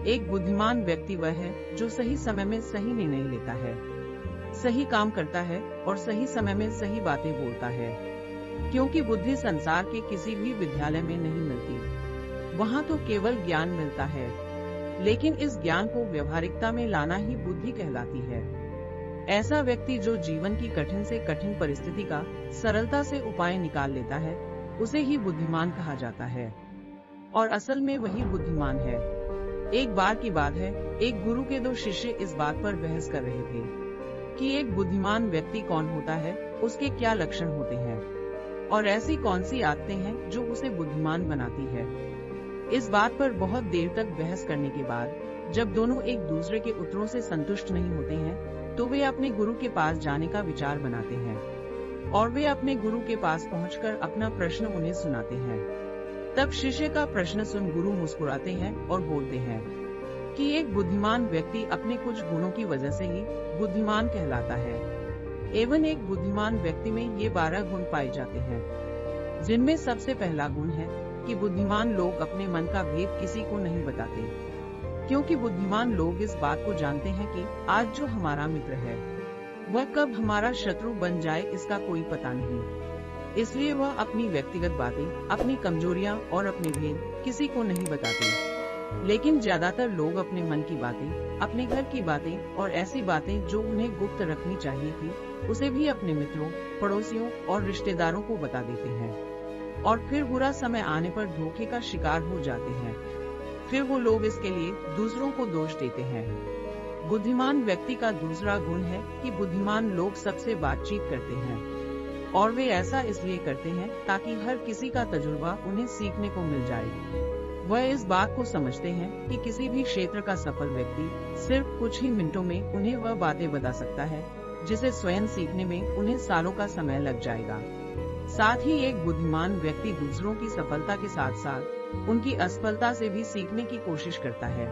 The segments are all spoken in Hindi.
एक बुद्धिमान व्यक्ति वह है जो सही समय में सही निर्णय लेता है, सही काम करता है और सही समय में सही बातें बोलता है। क्योंकि बुद्धि संसार के किसी भी विद्यालय में नहीं मिलती, वहाँ तो केवल ज्ञान मिलता है, लेकिन इस ज्ञान को व्यवहारिकता में लाना ही बुद्धि कहलाती है। ऐसा व्यक्ति जो जीवन की कठिन से कठिन परिस्थिति का सरलता से उपाय निकाल लेता है, उसे ही बुद्धिमान कहा जाता है। और असल में वही बुद्धिमान है। एक बार की बात है, एक गुरु के दो शिष्य इस बात पर बहस कर रहे थे कि एक बुद्धिमान व्यक्ति कौन होता है, उसके क्या लक्षण होते हैं और ऐसी कौन सी आदतें हैं जो उसे बुद्धिमान बनाती है। इस बात पर बहुत देर तक बहस करने के बाद जब दोनों एक दूसरे के उत्तरों से संतुष्ट नहीं होते हैं, तो वे अपने गुरु के पास जाने का विचार बनाते हैं और वे अपने गुरु के पास पहुंचकर अपना प्रश्न उन्हें सुनाते हैं। तब शिष्य का प्रश्न सुन गुरु मुस्कुराते हैं और बोलते हैं कि एक बुद्धिमान व्यक्ति अपने कुछ गुणों की वजह से ही बुद्धिमान कहलाता है। एवं एक बुद्धिमान व्यक्ति में ये 12 गुण पाए जाते हैं, जिनमें सबसे पहला गुण है कि बुद्धिमान लोग अपने मन का भेद किसी को नहीं बताते, क्योंकि बुद्धिमान लोग इस बात को जानते हैं कि आज जो हमारा मित्र है वह कब हमारा शत्रु बन जाए इसका कोई पता नहीं। इसलिए वह अपनी व्यक्तिगत बातें, अपनी कमजोरियां और अपने भेद किसी को नहीं बताते। लेकिन ज्यादातर लोग अपने मन की बातें, अपने घर की बातें और ऐसी बातें जो उन्हें गुप्त रखनी चाहिए थी, उसे भी अपने मित्रों, पड़ोसियों और रिश्तेदारों को बता देते हैं और फिर बुरा समय आने पर धोखे का शिकार हो जाते हैं। फिर वो लोग इसके लिए दूसरों को दोष देते हैं। बुद्धिमान व्यक्ति का दूसरा गुण है कि बुद्धिमान लोग सबसे बातचीत करते हैं और वे ऐसा इसलिए करते हैं ताकि हर किसी का तजुर्बा उन्हें सीखने को मिल जाए। वह इस बात को समझते हैं कि किसी भी क्षेत्र का सफल व्यक्ति सिर्फ कुछ ही मिनटों में उन्हें वह बातें बता सकता है जिसे स्वयं सीखने में उन्हें सालों का समय लग जाएगा। साथ ही एक बुद्धिमान व्यक्ति दूसरों की सफलता के साथ साथ उनकी असफलता से भी सीखने की कोशिश करता है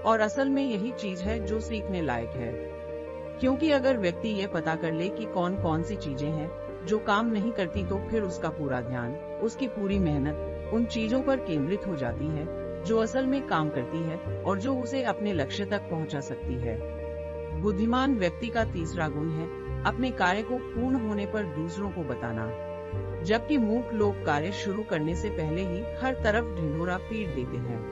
और असल में यही चीज है जो सीखने लायक है। क्योंकि अगर व्यक्ति ये पता कर ले कि कौन कौन सी चीजें हैं जो काम नहीं करती, तो फिर उसका पूरा ध्यान, उसकी पूरी मेहनत उन चीजों पर केंद्रित हो जाती है जो असल में काम करती है और जो उसे अपने लक्ष्य तक पहुंचा सकती है। बुद्धिमान व्यक्ति का तीसरा गुण है अपने कार्य को पूर्ण होने पर दूसरों को बताना, जबकि मूर्ख लोग कार्य शुरू करने से पहले ही हर तरफ ढिंढोरा पीट देते हैं।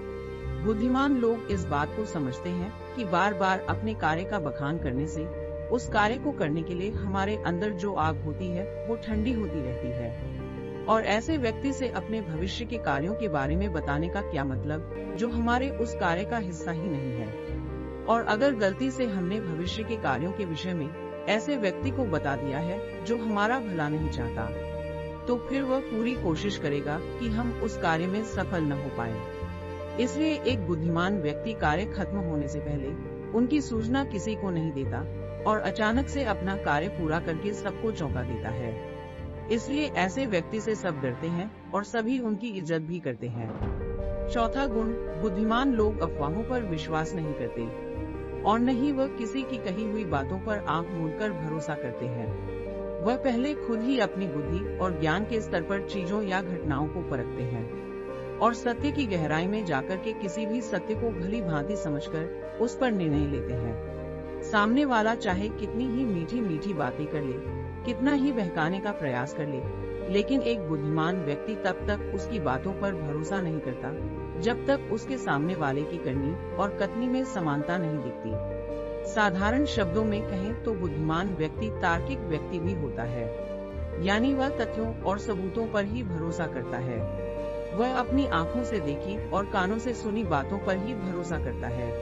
बुद्धिमान लोग इस बात को समझते हैं कि बार बार अपने कार्य का बखान करने से उस कार्य को करने के लिए हमारे अंदर जो आग होती है वो ठंडी होती रहती है। और ऐसे व्यक्ति से अपने भविष्य के कार्यों के बारे में बताने का क्या मतलब, जो हमारे उस कार्य का हिस्सा ही नहीं है। और अगर गलती से हमने भविष्य के कार्यों के विषय में ऐसे व्यक्ति को बता दिया है जो हमारा भला नहीं चाहता, तो फिर वह पूरी कोशिश करेगा कि हम उस कार्य में सफल न हो पाए। इसलिए एक बुद्धिमान व्यक्ति कार्य खत्म होने से पहले उनकी सूचना किसी को नहीं देता और अचानक से अपना कार्य पूरा करके सबको चौंका देता है। इसलिए ऐसे व्यक्ति से सब डरते हैं और सभी उनकी इज्जत भी करते हैं। चौथा गुण, बुद्धिमान लोग अफवाहों पर विश्वास नहीं करते और न ही वह किसी की कही हुई बातों पर आंख मूंदकर भरोसा करते हैं। वह पहले खुद ही अपनी बुद्धि और ज्ञान के स्तर पर चीजों या घटनाओं को परखते हैं और सत्य की गहराई में जाकर के किसी भी सत्य को भली भांति समझकर उस पर निर्णय लेते हैं। सामने वाला चाहे कितनी ही मीठी मीठी बातें कर ले, कितना ही बहकाने का प्रयास कर ले, लेकिन एक बुद्धिमान व्यक्ति तब तक उसकी बातों पर भरोसा नहीं करता जब तक उसके सामने वाले की करनी और कथनी में समानता नहीं दिखती। साधारण शब्दों में कहें तो बुद्धिमान व्यक्ति तार्किक व्यक्ति भी होता है, यानी वह तथ्यों और सबूतों पर ही भरोसा करता है। वह अपनी आंखों से देखी और कानों से सुनी बातों पर ही भरोसा करता है।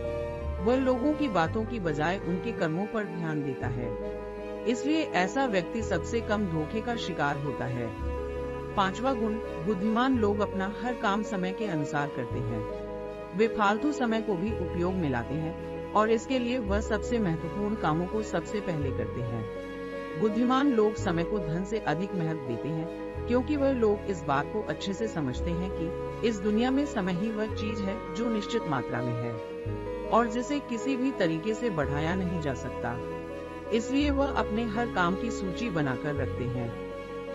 वह लोगों की बातों की बजाय उनके कर्मों पर ध्यान देता है। इसलिए ऐसा व्यक्ति सबसे कम धोखे का शिकार होता है। पांचवा गुण, बुद्धिमान लोग अपना हर काम समय के अनुसार करते हैं। वे फालतू समय को भी उपयोग में लाते हैं और इसके लिए वह सबसे महत्वपूर्ण कामों को सबसे पहले करते हैं। बुद्धिमान लोग समय को धन से अधिक महत्व देते हैं, क्योंकि वह लोग इस बात को अच्छे से समझते हैं कि इस दुनिया में समय ही वह चीज है जो निश्चित मात्रा में है और जिसे किसी भी तरीके से बढ़ाया नहीं जा सकता। इसलिए वह अपने हर काम की सूची बनाकर रखते हैं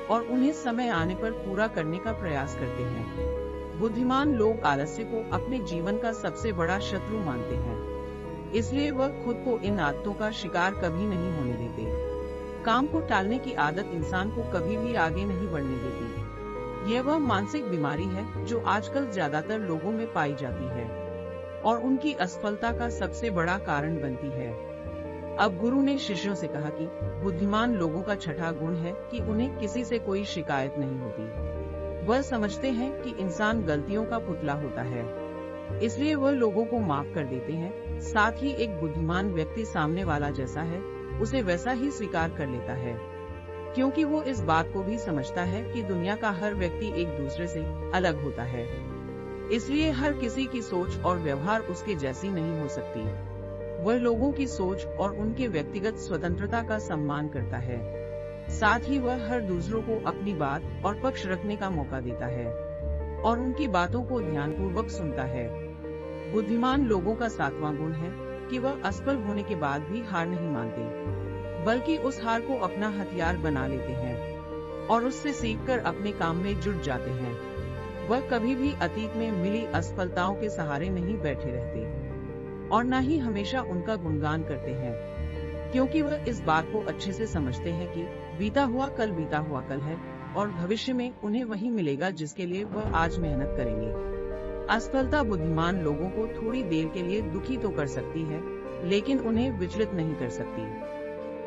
और उन्हें समय आने पर पूरा करने का प्रयास करते हैं। बुद्धिमान लोग आलस्य को अपने जीवन का सबसे बड़ा शत्रु मानते हैं, इसलिए वह खुद को इन आदतों का शिकार कभी नहीं होने देते। काम को टालने की आदत इंसान को कभी भी आगे नहीं बढ़ने देती। यह वह मानसिक बीमारी है जो आजकल ज्यादातर लोगों में पाई जाती है और उनकी असफलता का सबसे बड़ा कारण बनती है। अब गुरु ने शिष्यों से कहा कि बुद्धिमान लोगों का छठा गुण है कि उन्हें किसी से कोई शिकायत नहीं होती। वह समझते हैं कि इंसान गलतियों का पुतला होता है, इसलिए वह लोगों को माफ कर देते हैं। साथ ही एक बुद्धिमान व्यक्ति सामने वाला जैसा है उसे वैसा ही स्वीकार कर लेता है, क्योंकि वो इस बात को भी समझता है कि दुनिया का हर व्यक्ति एक दूसरे से अलग होता है, इसलिए हर किसी की सोच और व्यवहार उसके जैसी नहीं हो सकती। वह लोगों की सोच और उनके व्यक्तिगत स्वतंत्रता का सम्मान करता है। साथ ही वह हर दूसरों को अपनी बात और पक्ष रखने का मौका देता है और उनकी बातों को ध्यानपूर्वक सुनता है। बुद्धिमान लोगों का सातवां गुण है कि वह असफल होने के बाद भी हार नहीं मानते, बल्कि उस हार को अपना हथियार बना लेते हैं और उससे सीखकर अपने काम में जुट जाते हैं। वह कभी भी अतीत में मिली असफलताओं के सहारे नहीं बैठे रहते और न ही हमेशा उनका गुणगान करते हैं, क्योंकि वह इस बात को अच्छे से समझते हैं कि बीता हुआ कल है और भविष्य में उन्हें वही मिलेगा जिसके लिए वह आज मेहनत करेंगे। असफलता बुद्धिमान लोगों को थोड़ी देर के लिए दुखी तो कर सकती है, लेकिन उन्हें विचलित नहीं कर सकती,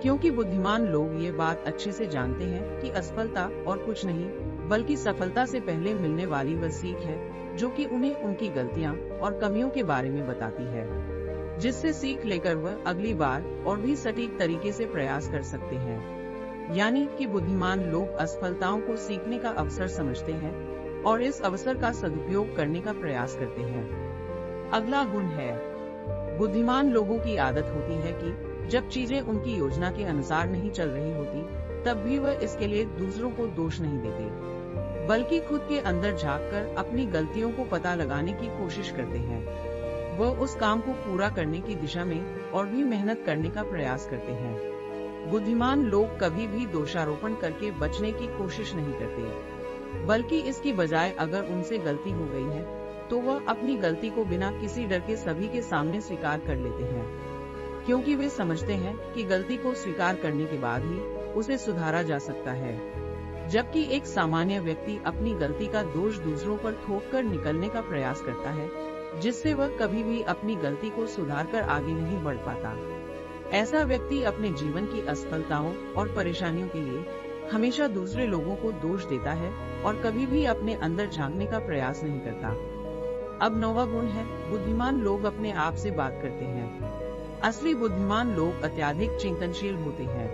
क्योंकि बुद्धिमान लोग ये बात अच्छे से जानते हैं कि असफलता और कुछ नहीं बल्कि सफलता से पहले मिलने वाली वह सीख है जो कि उन्हें उनकी गलतियां और कमियों के बारे में बताती है, जिससे सीख लेकर वह अगली बार और भी सटीक तरीके से प्रयास कर सकते हैं। यानी कि बुद्धिमान लोग असफलताओं को सीखने का अवसर समझते हैं और इस अवसर का सदुपयोग करने का प्रयास करते हैं। अगला गुण है, बुद्धिमान लोगों की आदत होती है कि जब चीजें उनकी योजना के अनुसार नहीं चल रही होती, तब भी वह इसके लिए दूसरों को दोष नहीं देते, बल्कि खुद के अंदर झांककर अपनी गलतियों को पता लगाने की कोशिश करते हैं। वह उस काम को पूरा करने की दिशा में और भी मेहनत करने का प्रयास करते हैं। बुद्धिमान लोग कभी भी दोषारोपण करके बचने की कोशिश नहीं करते, बल्कि इसकी बजाय अगर उनसे गलती हो गई है तो वह अपनी गलती को बिना किसी डर के सभी के सामने स्वीकार कर लेते हैं, क्योंकि वे समझते हैं कि गलती को स्वीकार करने के बाद ही उसे सुधारा जा सकता है। जबकि एक सामान्य व्यक्ति अपनी गलती का दोष दूसरों पर थोपकर निकलने का प्रयास करता है, जिससे वह कभी भी अपनी गलती को सुधारकर आगे नहीं बढ़ पाता। ऐसा व्यक्ति अपने जीवन की असफलताओं और परेशानियों के लिए हमेशा दूसरे लोगों को दोष देता है और कभी भी अपने अंदर झांकने का प्रयास नहीं करता। अब नौवां गुण है, बुद्धिमान लोग अपने आप से बात करते हैं। असली बुद्धिमान लोग अत्यधिक चिंतनशील होते हैं।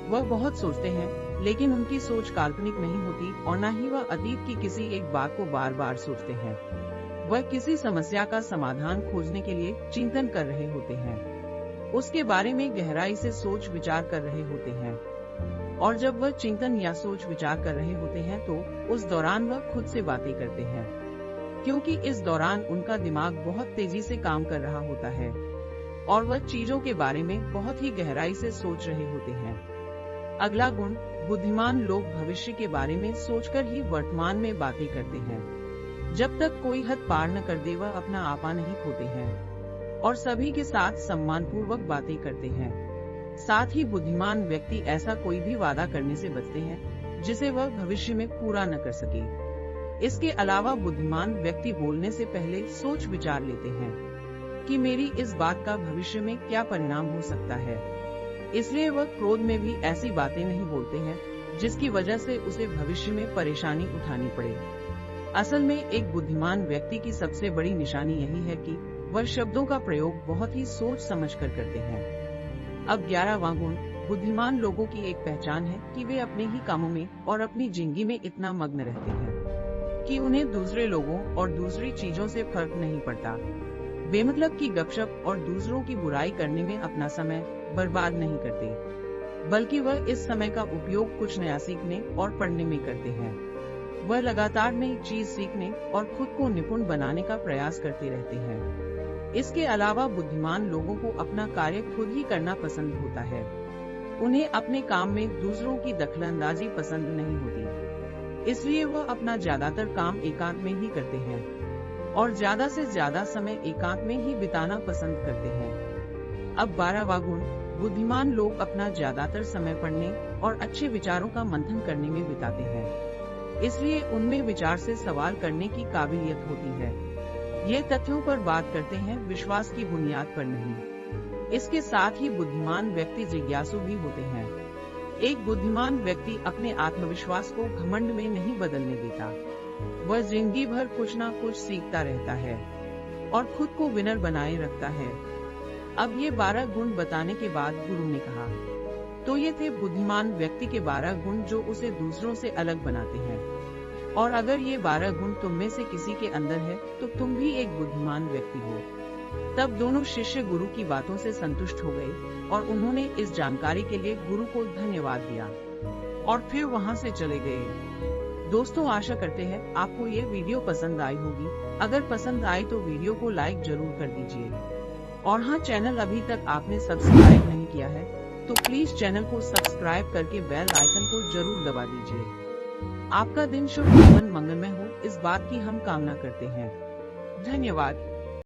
वह बहुत सोचते हैं, लेकिन उनकी सोच काल्पनिक नहीं होती और न ही वह अतीत की किसी एक बात को बार बार सोचते हैं। वह किसी समस्या का समाधान खोजने के लिए चिंतन कर रहे होते हैं, उसके बारे में गहराई से सोच विचार कर रहे होते हैं, और जब वह चिंतन या सोच विचार कर रहे होते हैं तो उस दौरान वह खुद से बातें करते हैं, क्योंकि इस दौरान उनका दिमाग बहुत तेजी से काम कर रहा होता है और वह चीजों के बारे में बहुत ही गहराई से सोच रहे होते हैं। अगला गुण, बुद्धिमान लोग भविष्य के बारे में सोचकर ही वर्तमान में बातें करते हैं। जब तक कोई हद पार न कर दे वह अपना आपा नहीं खोते हैं और सभी के साथ सम्मानपूर्वक बातें करते हैं। साथ ही बुद्धिमान व्यक्ति ऐसा कोई भी वादा करने से बचते हैं जिसे वह भविष्य में पूरा न कर सके। इसके अलावा बुद्धिमान व्यक्ति बोलने से पहले सोच विचार लेते हैं कि मेरी इस बात का भविष्य में क्या परिणाम हो सकता है, इसलिए वह क्रोध में भी ऐसी बातें नहीं बोलते हैं जिसकी वजह से उसे भविष्य में परेशानी उठानी पड़े। असल में एक बुद्धिमान व्यक्ति की सबसे बड़ी निशानी यही है कि वह शब्दों का प्रयोग बहुत ही सोच समझकर करते हैं। अब 11वां गुण, बुद्धिमान लोगों की एक पहचान है कि वे अपने ही कामों में और अपनी जिंदगी में इतना मग्न रहते हैं कि उन्हें दूसरे लोगों और दूसरी चीजों से फर्क नहीं पड़ता। बेमतलब की गपशप और दूसरों की बुराई करने में अपना समय बर्बाद नहीं करते, बल्कि वह इस समय का उपयोग कुछ नया सीखने और पढ़ने में करते हैं। वह लगातार नई चीज सीखने और खुद को निपुण बनाने का प्रयास करते रहते हैं। इसके अलावा बुद्धिमान लोगों को अपना कार्य खुद ही करना पसंद होता है। उन्हें अपने काम में दूसरों की दखलंदाजी पसंद नहीं होती। इसलिए वह अपना ज्यादातर काम एकांत में ही करते हैं और ज्यादा से ज्यादा समय एकांत में ही बिताना पसंद करते हैं। अब 12वां गुण, बुद्धिमान लोग अपना ज्यादातर समय पढ़ने और अच्छे विचारों का मंथन करने में बिताते हैं, इसलिए उनमें विचार से सवाल करने की काबिलियत होती है। ये तथ्यों पर बात करते हैं, विश्वास की बुनियाद पर नहीं। इसके साथ ही बुद्धिमान व्यक्ति जिज्ञासु भी होते हैं। एक बुद्धिमान व्यक्ति अपने आत्मविश्वास को घमंड में नहीं बदलने देता। वह जिंदगी भर कुछ न कुछ सीखता रहता है और खुद को विनर बनाए रखता है। अब ये 12 गुण बताने के बाद गुरु ने कहा, तो ये थे बुद्धिमान व्यक्ति के 12 गुण जो उसे दूसरों से अलग बनाते हैं। और अगर ये 12 गुण तुम में से किसी के अंदर है तो तुम भी एक बुद्धिमान व्यक्ति हो। तब दोनों शिष्य गुरु की बातों से संतुष्ट हो गए और उन्होंने इस जानकारी के लिए गुरु को धन्यवाद दिया और फिर वहां से चले गए। दोस्तों, आशा करते हैं आपको ये वीडियो पसंद आई होगी। अगर पसंद आई तो वीडियो को लाइक जरूर कर दीजिए। और हाँ, चैनल अभी तक आपने सब्सक्राइब नहीं किया है तो प्लीज चैनल को सब्सक्राइब करके बेल आइकन को जरूर दबा दीजिए। आपका दिन शुभ, जीवन मंगलमय हो, इस बात की हम कामना करते हैं। धन्यवाद।